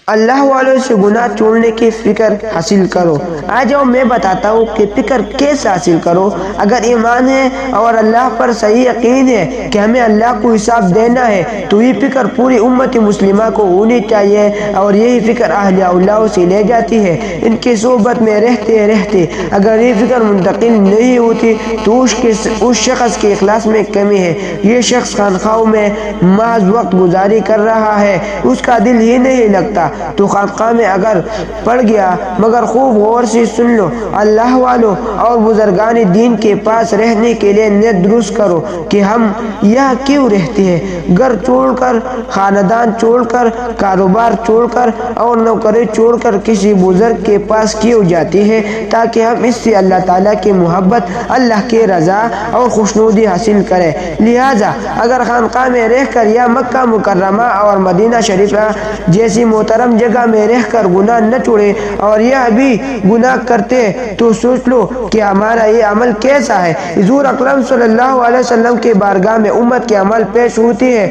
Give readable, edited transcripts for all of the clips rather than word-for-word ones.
اللہ والوں سے گناہ چھوڑنے کی فکر حاصل کرو۔ آ جاؤ میں بتاتا ہوں کہ فکر کیسے حاصل کرو۔ اگر ایمان ہے اور اللہ پر صحیح یقین ہے کہ ہمیں اللہ کو حساب دینا ہے تو یہ فکر پوری امت مسلمہ کو ہونی چاہیے، اور یہی فکر اولیاء اللہ سے لے جاتی ہے۔ ان کی صحبت میں رہتے رہتے اگر یہ فکر منتقل نہیں ہوتی تو اس شخص کے اخلاص میں کمی ہے۔ یہ شخص خانقاہوں میں محض وقت گزاری کر رہا ہے، اس کا دل ہی نہیں لگتا تو خانقاہ میں اگر پڑ گیا۔ مگر خوب غور سے سن لو، اللہ والوں اور بزرگان دین کے پاس رہنے کے لیے نیت درست کرو کہ ہم یہاں کیوں رہتے ہیں۔ گھر چھوڑ کر، خاندان چھوڑ کر، کاروبار چھوڑ کر اور نوکری چھوڑ کر کسی بزرگ کے پاس کیوں جاتے ہیں؟ تاکہ ہم اس سے اللہ تعالیٰ کی محبت، اللہ کی رضا اور خوشنودی حاصل کریں۔ لہٰذا اگر خانقاہ میں رہ کر یا مکہ مکرمہ اور مدینہ شریفہ جیسی محترم جگہ میں رہ کر گناہ نہ چھوڑے اور یہ بھی گناہ کرتے تو سوچ لو کہ ہمارا یہ عمل کیسا ہے۔ حضور اکرم صلی اللہ علیہ وسلم کی بارگاہ میں امت کے عمل پیش ہوتی ہے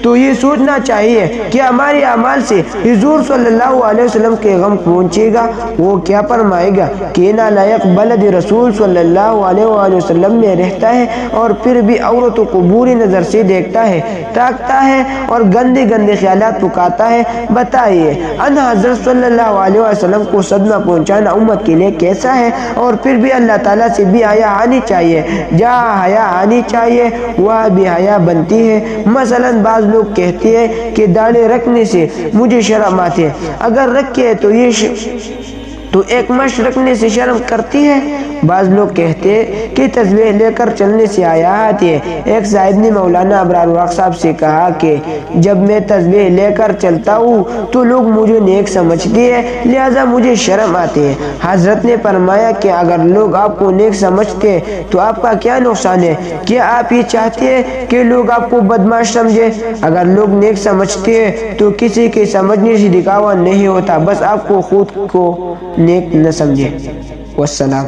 تو یہ سوچنا چاہیے کہ ہمارے اعمال سے حضور صلی اللہ علیہ وسلم کے غم پہنچے گا۔ وہ کیا فرمائے گا کہ نالائق بلد رسول صلی اللہ علیہ وسلم میں رہتا ہے اور پھر بھی عورتوں کو بری نظر سے دیکھتا ہے، تاکتا ہے اور گندے گندے خیالات پکاتا ہے۔ بتائیے ان حضرت صلی اللہ علیہ وسلم کو صدمہ پہنچانا امت کے لیے کیسا ہے؟ اور پھر بھی اللہ تعالیٰ سے بھی حیا آنی چاہیے۔ جہاں حیا آنی چاہیے وہاں بھی حیا بنتی ہے۔ مثلا بعض لوگ کہتے ہیں کہ داڑھی رکھنے سے مجھے شرم آتی ہے، اگر رکھے تو ایک مشت رکھنے سے شرم کرتی ہے۔ بعض لوگ کہتے ہیں کہ تسبیح لے کر چلنے سے حیا آتی ہے۔ ایک صاحب نے مولانا ابرار الحق صاحب سے کہا کہ جب میں تسبیح لے کر چلتا ہوں تو لوگ مجھے نیک سمجھتے ہیں، لہذا مجھے شرم آتی ہے۔ حضرت نے فرمایا کہ اگر لوگ آپ کو نیک سمجھتے ہیں تو آپ کا کیا نقصان ہے؟ کیا آپ یہ چاہتے ہیں کہ لوگ آپ کو بدمعاش سمجھیں؟ اگر لوگ نیک سمجھتے ہیں تو کسی کے سمجھنے سے دکھاوا نہیں ہوتا، بس آپ کو خود کو نیک نہ سمجھے۔ والسلام۔